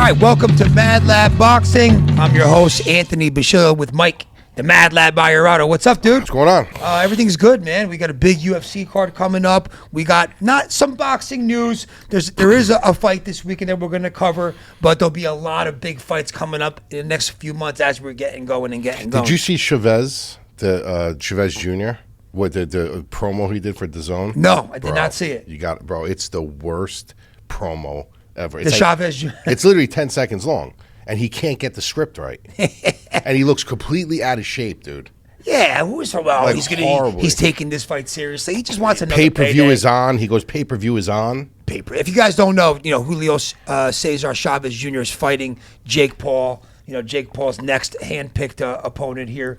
right, welcome to Mad Lab Boxing. I'm your host, Anthony Vasyl, with Mike, the Mad Lab Bayarado. What's up, dude? What's going on? Everything's good, man. We got a big UFC card coming up. We got not some boxing news. There is a fight this weekend that we're going to cover, but there'll be a lot of big fights coming up in the next few months as we're getting going. Did you see Chavez, Chavez Jr.? What the promo he did for DAZN? No, I did not see it. You got it, bro. It's the worst promo ever. The Chavez. It's literally 10 seconds long, and he can't get the script right, and he looks completely out of shape, dude. Yeah, who's so well? Like he's taking this fight seriously. He just wants another pay-per-view payday. is on. He goes, pay-per-view is on. If you guys don't know, Julio Cesar Chavez Jr. is fighting Jake Paul. Jake Paul's next hand-picked opponent here,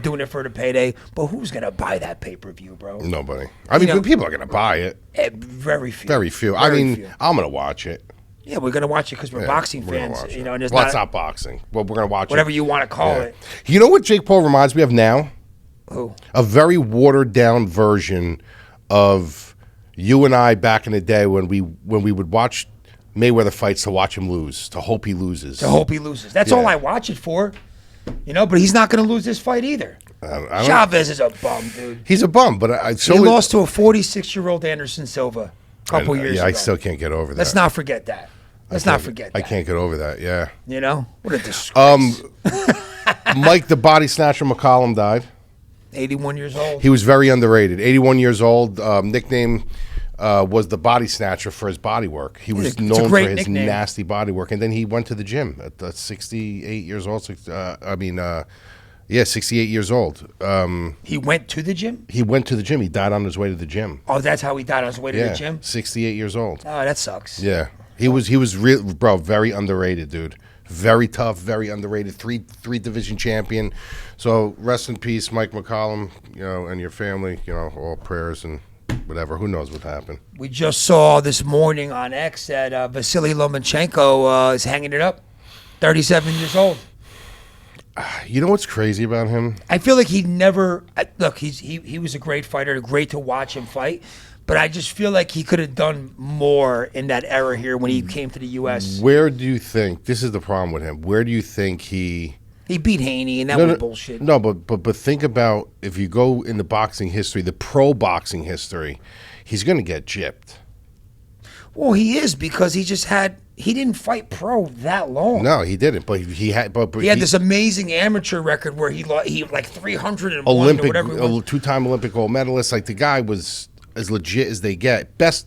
doing it for the payday. But who's going to buy that pay-per-view, bro? Nobody. I mean, people are going to buy it. Very few. Very few. Very few. I'm going to watch it. Yeah, we're going to watch it because we're boxing fans. And there's it's not boxing. Well, we're going to watch whatever it. you want to call it. You know what Jake Paul reminds me of now? Who? A very watered-down version of you and I back in the day when we would watch Mayweather fights to watch him lose, to hope he loses. That's all I watch it for. But he's not going to lose this fight either. Chavez is a bum, dude. He's a bum, but he lost to a 46-year-old Anderson Silva a couple years ago. I still can't get over that. Let's not forget that. I can't get over that, yeah. What a disgrace. Mike, the body snatcher McCollum died. 81 years old. He was very underrated. 81 years old. Nickname was the body snatcher for his body work. He was known for his nasty body work. And then he went to the gym at 68 years old. 68 years old. He went to the gym? He went to the gym. He died on his way to the gym. Oh, that's how he died on his way to the gym? 68 years old. Oh, that sucks. Yeah. He was real, bro, very underrated, dude. Very tough, very underrated, three division champion. So rest in peace, Mike McCollum, and your family, all prayers and whatever. Who knows what happened? We just saw this morning on X that Vasyl Lomachenko is hanging it up. 37 years old. You know what's crazy about him? I feel like he was a great fighter, great to watch him fight. But I just feel like he could have done more in that era here when he came to the U.S. Where do you think, this is the problem with him, where do you think he beat Haney, and that was bullshit. No, but think about, if you go in the boxing history, the pro boxing history, he's going to get gypped. Well, he is, because he didn't fight pro that long. No, he didn't, but he had this amazing amateur record where he like 301 Olympic, or whatever. Two-time Olympic gold medalist. Like, the guy was as legit as they get. Best,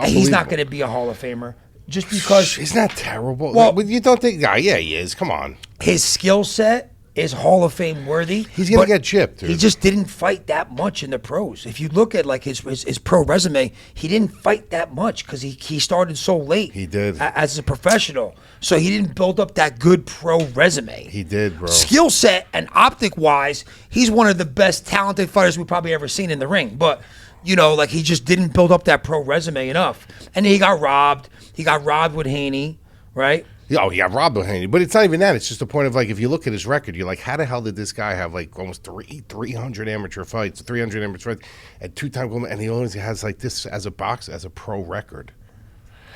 he's not going to be a Hall of Famer just because. He's not terrible. Well, you don't think? Yeah, he is. Come on. His skill set is Hall of Fame worthy. He's going to get chipped, dude. He just didn't fight that much in the pros. If you look at his pro resume, he didn't fight that much because he started so late. He did. As a professional. So he didn't build up that good pro resume. He did, bro. Skill set and optic-wise, he's one of the best talented fighters we've probably ever seen in the ring. But he just didn't build up that pro resume enough. And then he got robbed. He got robbed with Haney, right? Oh, he got robbed with Haney. But it's not even that. It's just the point of, if you look at his record, you're like, how the hell did this guy have, almost 300 amateur fights, 300 amateur fights, and two-time gold, and he only has, this as a boxer, as a pro record.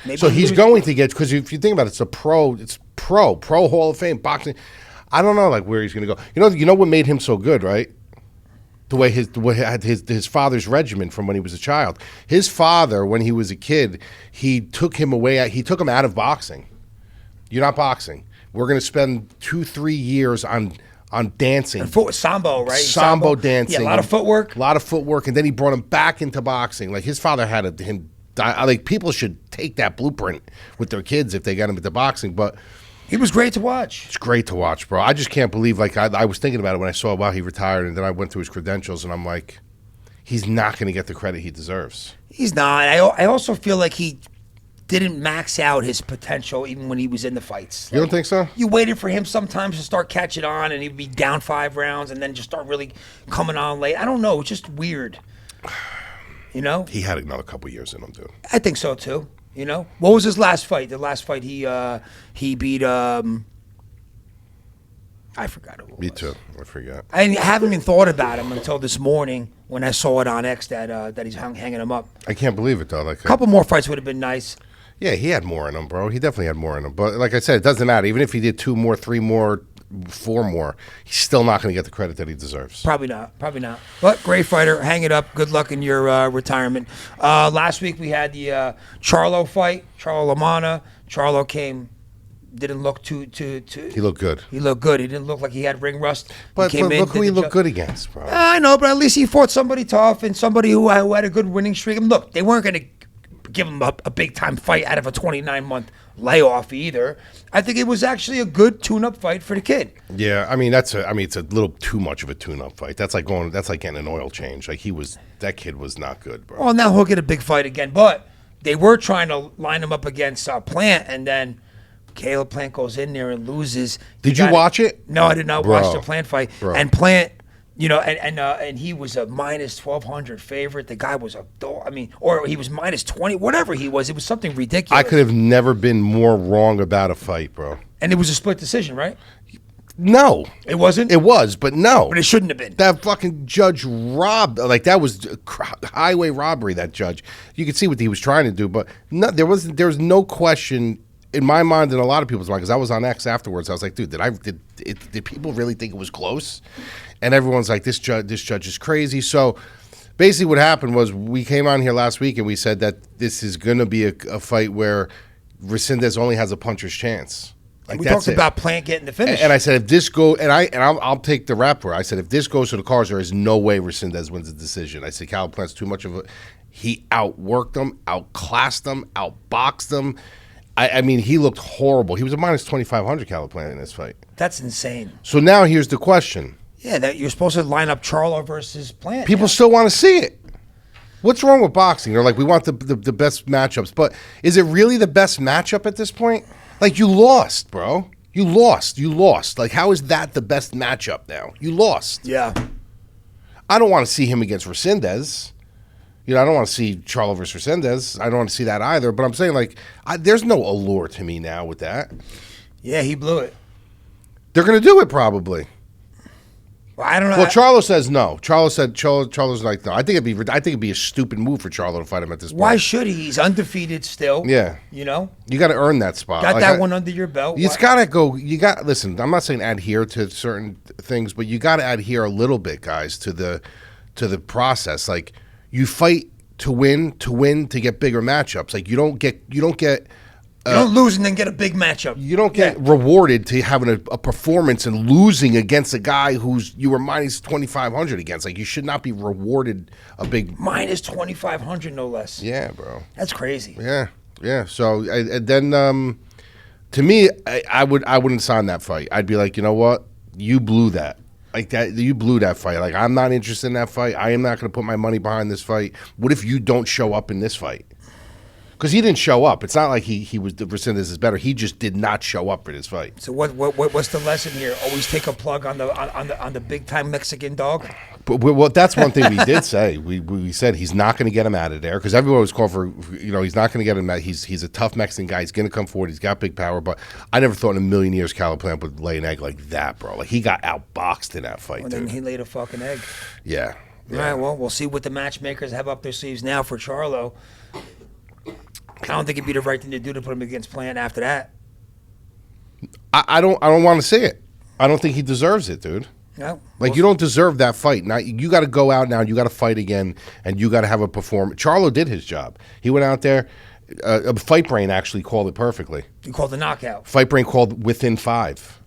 Maybe so he's going to get, because if you think about it, it's pro Hall of Fame boxing. I don't know, where he's going to go. You know what made him so good, right? The way his father's regimen from when he was a child. His father, when he was a kid, he took him out of boxing. You're not boxing. We're going to spend 2-3 years on dancing. Sambo, right? Sambo dancing. Yeah, a lot of footwork. A lot of footwork, and then he brought him back into boxing. His father had him die. People should take that blueprint with their kids if they got him into boxing, but he was great to watch. It's great to watch, bro. I just can't believe, I was thinking about it when I saw, he retired, and then I went through his credentials, and I'm like, he's not going to get the credit he deserves. He's not. I also feel like he didn't max out his potential even when he was in the fights. You don't think so? You waited for him sometimes to start catching on, and he'd be down 5 rounds and then just start really coming on late. I don't know. It's just weird. He had another couple years in him, too. I think so, too. What was his last fight? The last fight he beat I forgot who it was. Me too. I forgot. I haven't even thought about him until this morning when I saw it on X that he's hanging him up. I can't believe it, though. A couple more fights would have been nice. Yeah, he had more in him, bro. He definitely had more in him. But like I said, it doesn't matter. Even if he did 2 more, 3 more, 4 more, he's still not going to get the credit that he deserves. Probably not. Probably not. But great fighter. Hang it up. Good luck in your retirement. Last week we had the Charlo fight. Charlo Lomana. Charlo didn't look too. He looked good. He looked good. He didn't look like he had ring rust. But look who he looked good against, bro. I know, but at least he fought somebody tough and somebody who had a good winning streak. And look, they weren't going to give him a big-time fight out of a 29-month layoff either. I think it was actually a good tune-up fight for the kid. Yeah, I mean it's a little too much of a tune-up fight. That's like getting an oil change. Like that kid was not good, bro. Well, now he'll get a big fight again, but they were trying to line him up against Plant, and then Caleb Plant goes in there and loses. Did you watch it? No, I did not watch the Plant fight. Bro. And Plant, and he was a minus 1,200 favorite. The guy was or he was minus 20, whatever he was. It was something ridiculous. I could have never been more wrong about a fight, bro. And it was a split decision, right? No. It wasn't? It was, but no. But it shouldn't have been. That fucking judge robbed, like that was highway robbery, that judge. You could see what he was trying to do, but no, there was no question in my mind and a lot of people's mind, because I was on X afterwards. I was like, dude, did people really think it was close? And everyone's like, this judge is crazy. So basically what happened was we came on here last week and we said that this is going to be a fight where Resendez only has a puncher's chance. Like we talked about Plant getting the finish. And I said, if this go, I'll take the rap for it. I said, if this goes to the cars, there is no way Resendez wins the decision. I said, Caleb Plant's too much of a. He outworked him, outclassed him, outboxed him. I mean, he looked horrible. He was a minus 2,500 Caleb Plant in this fight. That's insane. So now here's the question. Yeah, that you're supposed to line up Charlo versus Plant. People still want to see it. What's wrong with boxing? They're like, we want the best matchups. But is it really the best matchup at this point? Like, you lost, bro. You lost. Like, how is that the best matchup now? You lost. Yeah. I don't want to see him against Resendez. I don't want to see Charlo versus Resendez. I don't want to see that either. But I'm saying, like, there's no allure to me now with that. Yeah, he blew it. They're going to do it probably. Well, I don't know. Well, Charlo says no. Charlo's like, no. I think it'd be a stupid move for Charlo to fight him at this point. Why should he? He's undefeated still. Yeah. You know? You got to earn that spot. Got that one under your belt. It's got to go. Listen, I'm not saying adhere to certain things, but you got to adhere a little bit, guys, to the process. Like, you fight to win, to get bigger matchups. Like, you don't lose and then get a big matchup. You don't get rewarded to having a performance and losing against a guy who's you were minus 2,500 against. Like, you should not be rewarded a big minus 2,500, no less. Yeah, bro. That's crazy. Yeah. So then, to me, I wouldn't sign that fight. I'd be like, you know what, you blew that. Like that, you blew that fight. Like, I'm not interested in that fight. I am not going to put my money behind this fight. What if you don't show up in this fight? Because he didn't show up. It's not like he was the Resendez is better. He just did not show up for this fight. So what's the lesson here? Always take a plug on the big time Mexican dog. But that's one thing we did say. We said he's not going to get him out of there because everyone was calling for he's not going to get him out. He's a tough Mexican guy. He's going to come forward. He's got big power. But I never thought in a million years Caleb Plant would lay an egg like that, bro. Like, he got outboxed in that fight. Well, then he laid a fucking egg. Yeah. All right. Well, we'll see what the matchmakers have up their sleeves now for Charlo. I don't think it'd be the right thing to do to put him against Plant after that. I don't want to see it. I don't think he deserves it, dude. No. Like, you don't deserve that fight. Now you got to go out now. You got to fight again, and you got to have a performance. Charlo did his job. He went out there. Fight Brain actually called it perfectly. He called the knockout. Fight Brain called within 5.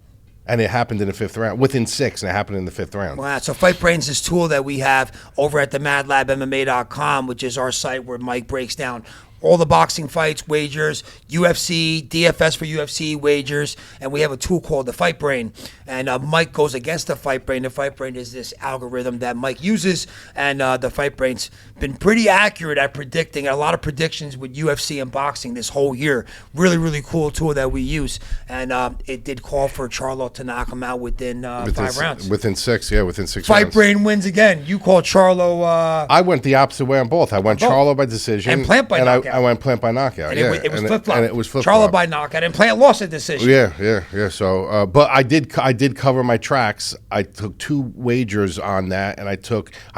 And it happened in the 5th round. Within 6, and it happened in the 5th round. Wow. So Fight Brain's this tool that we have over at the MadLabMMA.com, which is our site where Mike breaks down all the boxing fights, wagers, UFC, DFS for UFC wagers, and we have a tool called the Fight Brain. And Mike goes against the Fight Brain. The Fight Brain is this algorithm that Mike uses, and the Fight Brain's been pretty accurate at predicting a lot of predictions with UFC and boxing this whole year. Really, really cool tool that we use, and it did call for Charlo to knock him out within 5 rounds. Within 6, yeah, within 6 Fight rounds. Brain wins again. You called Charlo. I went the opposite way on both. I went Charlo by decision. And Plant by knockout. I went Plant by knockout. And yeah. it was flip-flop. And it was flip-flop. Charlo by knockout, and Plant lost a decision. Yeah. So, but I did cover my tracks. I took 2 wagers on that, and I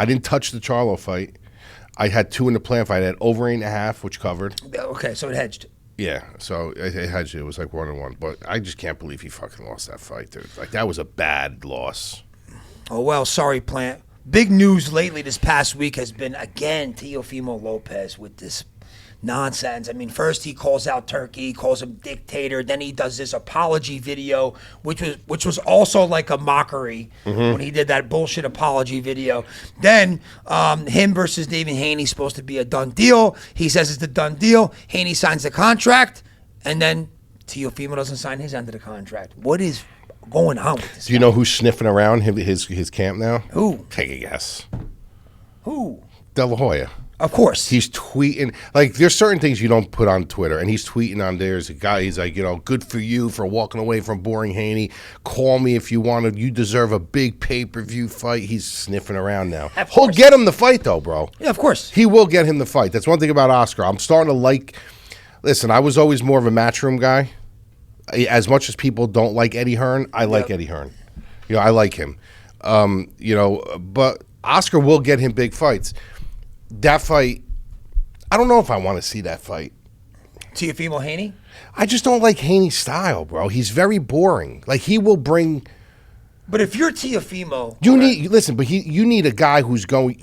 didn't touch the Charlo fight. I had 2 in the Plant fight. I had over 8.5, which covered. Okay, so it hedged. Yeah, so it was like 1-1. But I just can't believe he fucking lost that fight, dude. Like, that was a bad loss. Oh, well, sorry, Plant. Big news lately this past week has been, again, Teofimo Lopez with this nonsense. I mean, first he calls out Turkey, calls him dictator. Then he does this apology video, which was also like a mockery when he did that bullshit apology video. Then him versus Devin Haney supposed to be a done deal. He says it's a done deal. Haney signs the contract, and then Teofimo doesn't sign his end of the contract. What is going on with this? Do you know who's sniffing around his camp now? Who? Take a guess. Who? De La Hoya. Of course. He's tweeting, like, there's certain things you don't put on Twitter, and he's tweeting on there's a guy, he's like, good for you for walking away from boring Haney. Call me if you want to. You deserve a big pay-per-view fight. He's sniffing around now. He'll get him the fight, though, bro. Yeah, of course. He will get him the fight. That's one thing about Oscar. I'm starting to like, listen, I was always more of a Matchroom guy. As much as people don't like Eddie Hearn, I like Eddie Hearn. I like him. But Oscar will get him big fights. That fight, I don't know if I want to see that fight. Teofimo Haney? I just don't like Haney's style, bro. He's very boring. Like, he will bring... But if you're Teofimo... you need a guy who's going...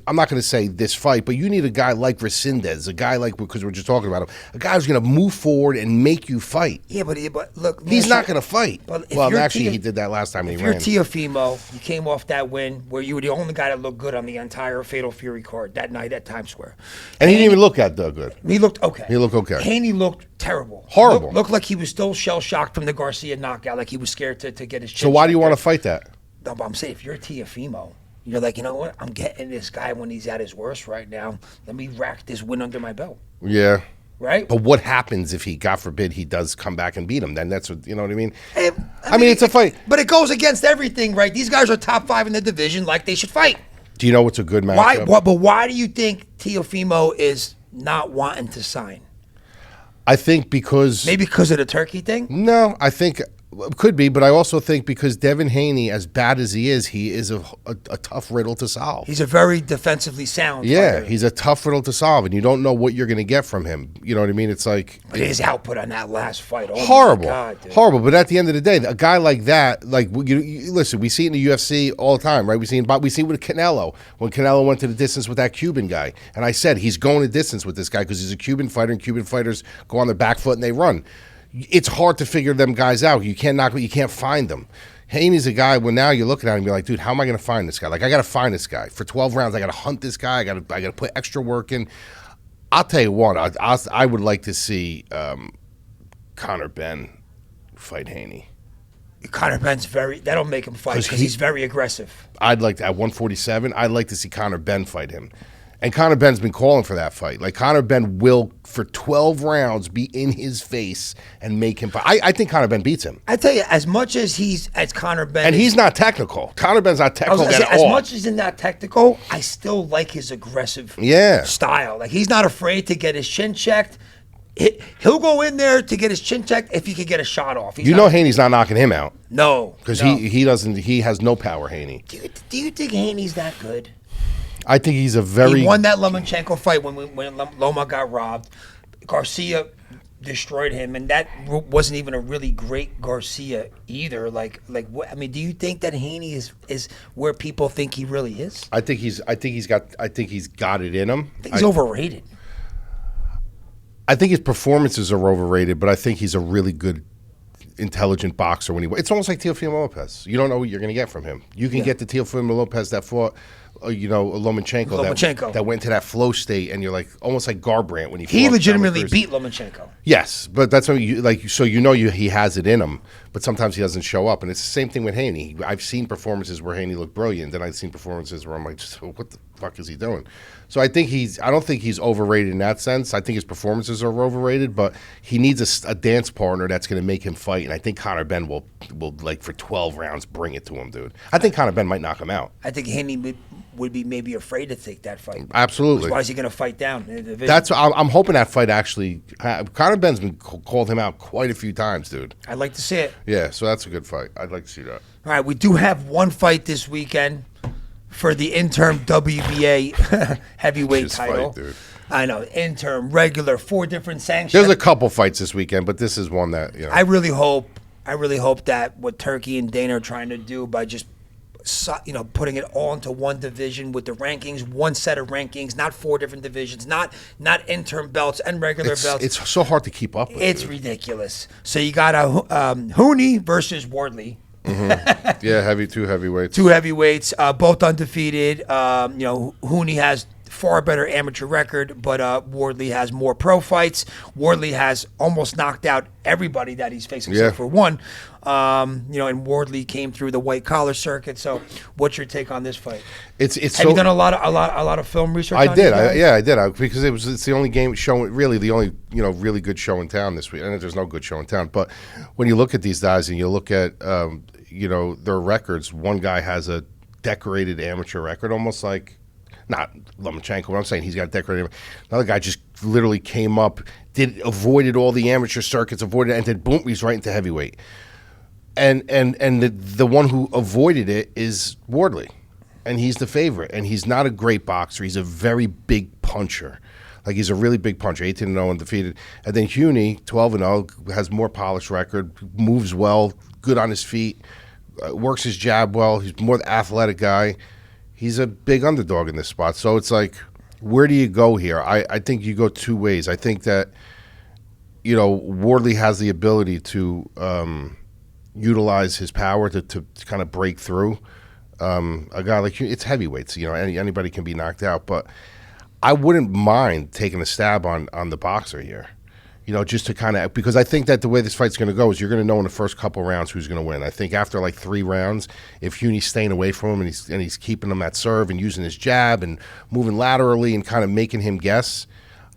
I'm not going to say this fight, but you need a guy like Resendez, a guy like, because we're just talking about him, a guy who's going to move forward and make you fight. Yeah, but look... He's not going to fight. Well, actually, he did that last time he ran. If you're Teofimo, you came off that win where you were the only guy that looked good on the entire Fatal Fury card that night at Times Square. And he didn't even look that good. He looked okay. Haney looked terrible. Horrible. Looked like he was still shell-shocked from the Garcia knockout, like he was scared to get his chin. So why do you want to fight that? No, but I'm saying, if you're Teofimo, you're like, you know what? I'm getting this guy when he's at his worst right now. Let me rack this win under my belt. Yeah. Right? But what happens if he, God forbid, he does come back and beat him? Then that's what, you know what I mean? I mean, it's a fight. But it goes against everything, right? These guys are top 5 in the division, like they should fight. Do you know what's a good matchup? But why do you think Teofimo is not wanting to sign? I think because... Maybe because of the Turkey thing? No, I think... Could be, but I also think because Devin Haney, as bad as he is a tough riddle to solve. He's a very defensively sound fighter. He's a tough riddle to solve, and you don't know what you're going to get from him. You know what I mean? It's like... But his output on that last fight, horrible. My God, dude. Horrible, but at the end of the day, a guy like that, like, listen, we see it in the UFC all the time, right? We see it with Canelo, when Canelo went to the distance with that Cuban guy. And I said, he's going to distance with this guy because he's a Cuban fighter, and Cuban fighters go on their back foot and they run. It's hard to figure them guys out. You can't find them. Haney's a guy when now you're looking at him and you're like, dude, how am I going to find this guy? Like, I got to find this guy. For 12 rounds, I got to hunt this guy. I got to put extra work in. I'll tell you what, I would like to see Conor Benn fight Haney. Conor Benn's that'll make him fight because he's very aggressive. I'd like to, at 147, I'd like to see Conor Benn fight him. And Conor Benn's been calling for that fight. Like, Conor Benn will, for 12 rounds, be in his face and make him fight. I think Conor Benn beats him. I tell you, as much as Conor Benn... And he's not technical. Conor Benn's not technical at all. As much as he's not technical, I still like his aggressive style. Like, he's not afraid to get his chin checked. He'll go in there to get his chin checked if he could get a shot off. Haney's not knocking him out. No. Because he has no power, Haney. Do you think Haney's that good? I think he's he won that Lomachenko fight when Loma got robbed. Garcia destroyed him, and that wasn't even a really great Garcia either. Like what? I mean, do you think that Haney is where people think he really is? I think he's got it in him. I think he's overrated. I think his performances are overrated, but I think he's a really good, intelligent boxer when it's almost like Teofimo Lopez. You don't know what you're going to get from him. You can get the Teofimo Lopez that fought Lomachenko. That went to that flow state, and you're like almost like Garbrandt when he legitimately beat Lomachenko. Yes, but that's what he has it in him, but sometimes he doesn't show up, and it's the same thing with Haney. I've seen performances where Haney looked brilliant, then I've seen performances where I'm like, what the fuck is he doing? So I don't think he's overrated in that sense. I think his performances are overrated, but he needs a dance partner that's going to make him fight, and I think Conor Benn will like for 12 rounds bring it to him, dude. I think Conor Benn might knock him out. I think Haney would be maybe afraid to take that fight. Absolutely. Why is he going to fight down in the division? That's I'm hoping that fight actually. Conor Benn's been called him out quite a few times, dude. I'd like to see it. Yeah, so that's a good fight. I'd like to see that. All right, we do have one fight this weekend for the interim WBA heavyweight title. Fight, dude. I know, interim, regular, 4 different sanctions. There's a couple fights this weekend, but this is one that, I really hope that what Turkey and Dana are trying to do by just, putting it all into one division with the rankings, one set of rankings, not 4 different divisions, not interim belts and regular belts. It's so hard to keep up with. It's ridiculous. So you got Haney versus Wardley. Mm-hmm. Yeah, two heavyweights. 2 heavyweights, both undefeated. Haney has far better amateur record, but Wardley has more pro fights. Wardley has almost knocked out everybody that he's facing except for one. And Wardley came through the white collar circuit. So, what's your take on this fight? Have you done a lot of film research? I did. I did because it's the only game showing, really the only really good show in town this week. And there's no good show in town, but when you look at these guys and you look at their records, one guy has a decorated amateur record, almost like. Not Lomachenko, but I'm saying he's got a decorated. Another guy just literally came up, avoided all the amateur circuits, and then boom, he's right into heavyweight. And the one who avoided it is Wardley, and he's the favorite. And he's not a great boxer. He's a very big puncher. Like, he's a really big puncher, 18-0 undefeated. And then Haney, 12-0, has more polished record, moves well, good on his feet, works his jab well. He's more the athletic guy. He's a big underdog in this spot. So it's like, where do you go here? I think you go 2 ways. I think that, Wardley has the ability to utilize his power to kind of break through. A guy like it's heavyweights. Anybody can be knocked out. But I wouldn't mind taking a stab on the boxer here. Just to kind of, because I think that the way this fight's going to go is you're going to know in the first couple rounds who's going to win. I think after like 3 rounds, if Haney's staying away from him and he's keeping him at serve and using his jab and moving laterally and kind of making him guess,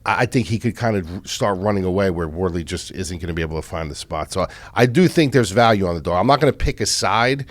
I think he could kind of start running away where Wardley just isn't going to be able to find the spot. So I do think there's value on the dog. I'm not going to pick a side,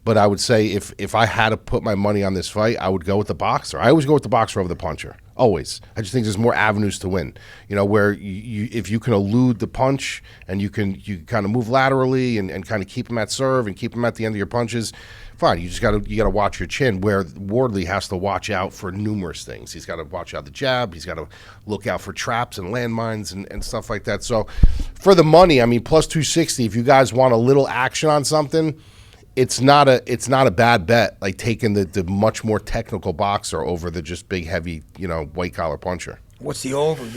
but I would say if I had to put my money on this fight, I would go with the boxer. I always go with the boxer over the puncher. Always. I just think there's more avenues to win. Where if you can elude the punch and you kind of move laterally and kind of keep him at serve and keep him at the end of your punches, fine. You got to watch your chin. Where Wardley has to watch out for numerous things. He's got to watch out the jab. He's got to look out for traps and landmines and stuff like that. So for the money, plus 260. If you guys want a little action on something, it's not a bad bet, like taking the much more technical boxer over the just big, heavy, white collar puncher. What's the over,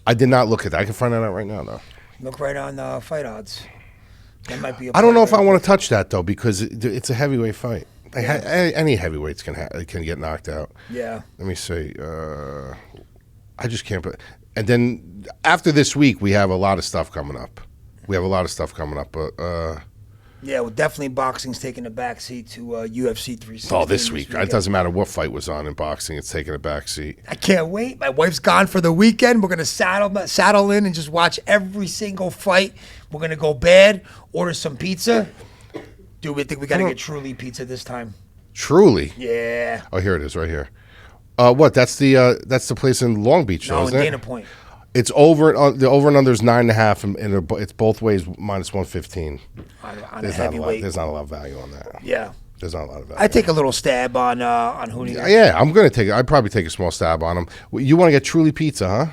I did not look at that. I can find that out right now, though. Look right on Fight Odds. That might be. I don't know if I want to touch that, though, because it's a heavyweight fight. Any heavyweights can get knocked out. Yeah. Let me see. I just can't put. And then after this week, we have a lot of stuff coming up. But. Yeah, well, definitely boxing's taking a backseat to UFC 360. Oh, this week. It doesn't matter what fight was on in boxing. It's taking a backseat. I can't wait. My wife's gone for the weekend. We're going to saddle in and just watch every single fight. We're going to go bad, order some pizza. Dude, we think we got to get Truly pizza this time. Truly? Yeah. Oh, here it is right here. What? That's the place in Long Beach, though, isn't it? No, in Dana Point. It's over. The over and under is 9.5, and it's both ways minus 115. On a heavyweight. There's not a lot of value on that. Yeah. There's not a lot of value. I take a little stab on Haney. Yeah, I'm gonna take. I'd probably take a small stab on him. You want to get Truly pizza, huh?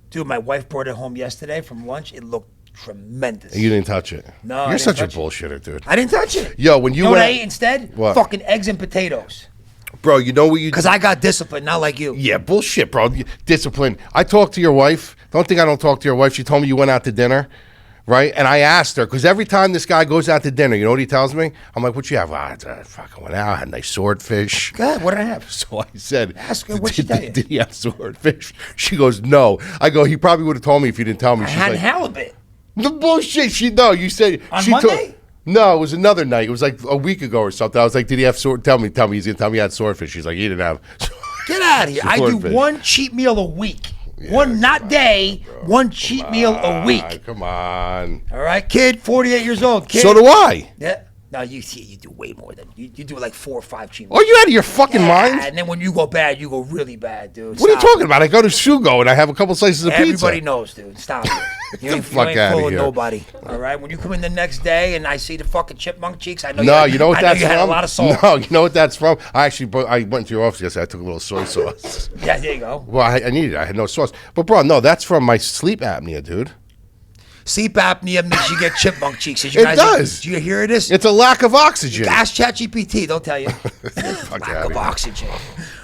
Dude, my wife brought it home yesterday from lunch. It looked tremendous. And you didn't touch it. No, you're such a bullshitter, dude. I didn't touch it. Yo, when you know went, what I ate instead? What? Fucking eggs and potatoes. Bro, you know what you? Because I got disciplined, not like you. Yeah, bullshit, bro. Discipline. I talked to your wife. Don't think I don't talk to your wife. She told me you went out to dinner, right? And I asked her, because every time this guy goes out to dinner, you know what he tells me? I'm like, what you have? I fucking went out, had a nice swordfish. God, what did I have? So I said, ask her what she tell you. Did he have swordfish? She goes, no. I go, he probably would have told me if you didn't tell me. I had halibut. The bullshit. You said. On Monday? No, it was another night. It was like a week ago or something. I was like, did he have sword? Tell me. He's going to tell me he had swordfish. She's like, he didn't have. Get out of here. I do one cheat meal a week. Yeah, one one cheat meal a week. Come on. All right, kid, 48 years old. Kid. So do I. Yeah. No, you do way more than you do like 4 or 5 cheat. Are you out of your fucking mind? And then when you go bad, you go really bad, dude. What are you talking about? I go to Shugo and I have a couple slices of pizza. Everybody knows, dude. Stop it. You ain't fuck outta fooling here. nobody. All right. When you come in the next day and I see the fucking chipmunk cheeks, I know. No, you know what that's you from? had a lot of salt. No, you know what that's from? I went to your office yesterday. I took a little soy sauce. Yeah, there you go. Well, I needed it. I had no sauce. But, bro, no, that's from my sleep apnea, dude. Sleep apnea makes you get chipmunk cheeks. Did It does. Do you hear this? It's a lack of oxygen. Ask ChatGPT. They'll tell you. Fuck Lack outta of here. oxygen.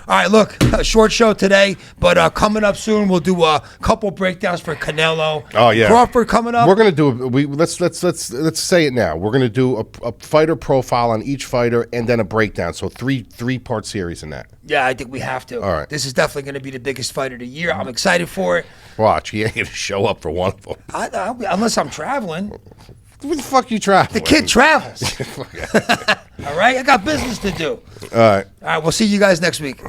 All right, look, a short show today, but coming up soon, we'll do a couple breakdowns for Canelo. Oh yeah, Crawford coming up. We're gonna do. Let's say it now. We're gonna do a fighter profile on each fighter and then a breakdown. So three-part series in that. Yeah, I think we have to. All right. This is definitely going to be the biggest fight of the year. I'm excited for it. Watch, he ain't gonna show up for one of them. Unless I'm traveling. Where the fuck you traveling? The kid travels. All right, I got business to do. All right. All right, we'll see you guys next week.